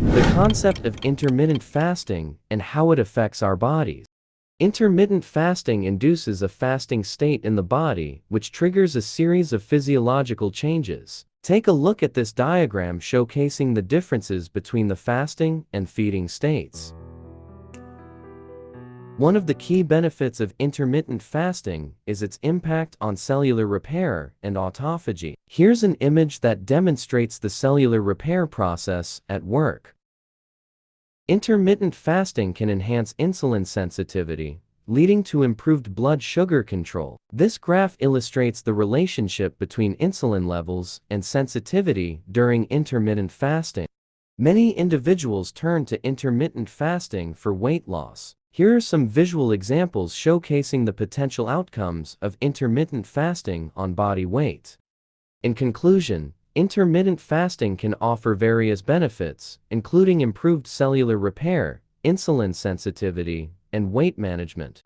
The concept of intermittent fasting and how it affects our bodies. Intermittent fasting induces a fasting state in the body, which triggers a series of physiological changes. Take a look at this diagram showcasing the differences between the fasting and feeding states. One of the key benefits of intermittent fasting is its impact on cellular repair and autophagy. Here's an image that demonstrates the cellular repair process at work. Intermittent fasting can enhance insulin sensitivity, leading to improved blood sugar control. This graph illustrates the relationship between insulin levels and sensitivity during intermittent fasting. Many individuals turn to intermittent fasting for weight loss. Here are some visual examples showcasing the potential outcomes of intermittent fasting on body weight. In conclusion, intermittent fasting can offer various benefits, including improved cellular repair, insulin sensitivity, and weight management.